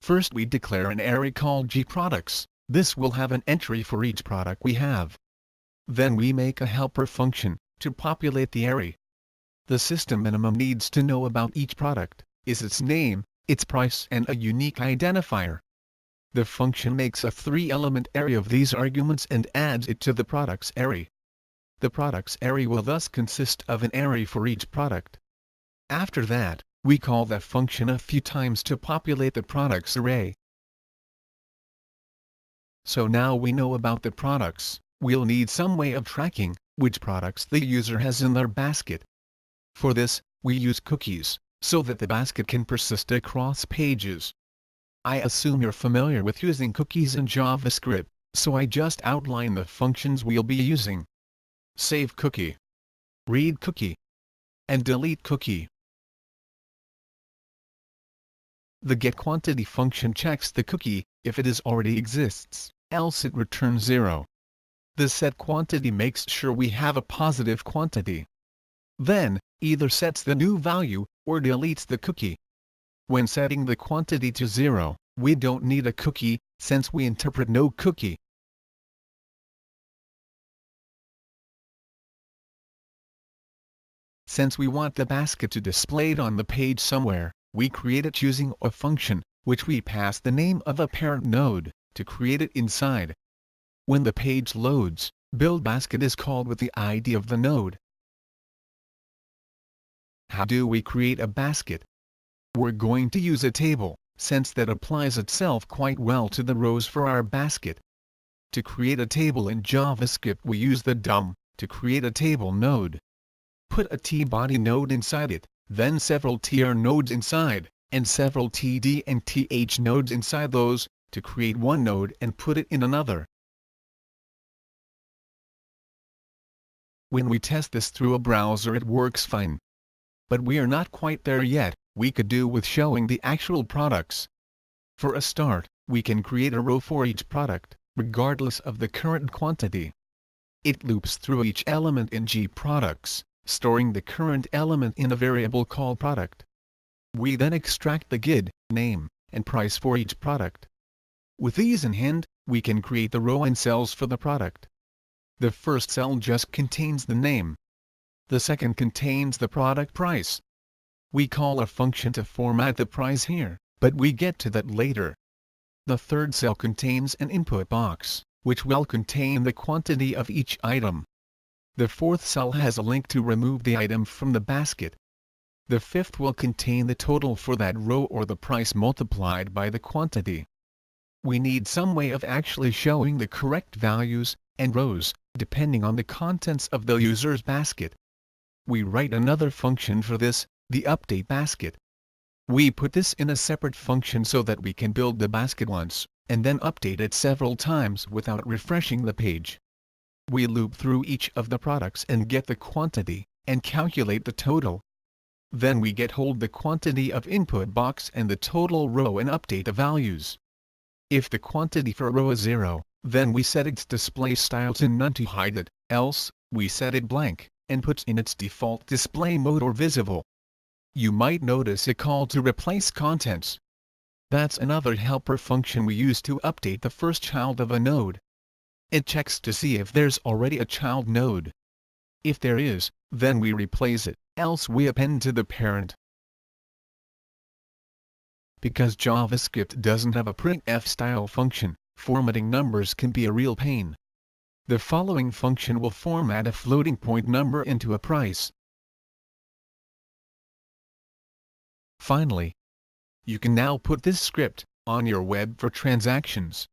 First we declare an array called gProducts. This will have an entry for each product we have. Then we make a helper function to populate the array. The system minimum needs to know about each product, is its name, its price and a unique identifier. The function makes a 3-element array of these arguments and adds it to the products array. The products array will thus consist of an array for each product. After that, we call that function a few times to populate the products array. So now we know about the products, we'll need some way of tracking which products the user has in their basket. For this, we use cookies, so that the basket can persist across pages. I assume you're familiar with using cookies in JavaScript, so I just outline the functions we'll be using. Save cookie, read cookie, and delete cookie. The getQuantity function checks the cookie if it already exists, else it returns 0. The setQuantity makes sure we have a positive quantity. Then, either sets the new value, or deletes the cookie. When setting the quantity to 0, we don't need a cookie, since we interpret no cookie. Since we want the basket to display it on the page somewhere, we create it using a function, which we pass the name of a parent node, to create it inside. When the page loads, buildBasket is called with the ID of the node. How do we create a basket? We're going to use a table, since that applies itself quite well to the rows for our basket. To create a table in JavaScript we use the DOM, to create a table node. Put a tBody node inside it, then several tr nodes inside, and several td and th nodes inside those, to create one node and put it in another. When we test this through a browser it works fine. But we are not quite there yet, we could do with showing the actual products. For a start, we can create a row for each product, regardless of the current quantity. It loops through each element in gProducts, storing the current element in a variable called product. We then extract the GID, name, and price for each product. With these in hand, we can create the row and cells for the product. The first cell just contains the name. The second contains the product price. We call a function to format the price here, but we get to that later. The third cell contains an input box, which will contain the quantity of each item. The fourth cell has a link to remove the item from the basket. The fifth will contain the total for that row or the price multiplied by the quantity. We need some way of actually showing the correct values and rows, depending on the contents of the user's basket. We write another function for this, the update basket. We put this in a separate function so that we can build the basket once, and then update it several times without refreshing the page. We loop through each of the products and get the quantity, and calculate the total. Then we get hold the quantity of input box and the total row and update the values. If the quantity for a row is 0, then we set its display style to none to hide it, else, we set it blank, and puts in its default display mode or visible. You might notice a call to replace contents. That's another helper function we use to update the first child of a node. It checks to see if there's already a child node. If there is, then we replace it, else we append to the parent. Because JavaScript doesn't have a printf-style function, formatting numbers can be a real pain. The following function will format a floating point number into a price. Finally, you can now put this script on your web for transactions.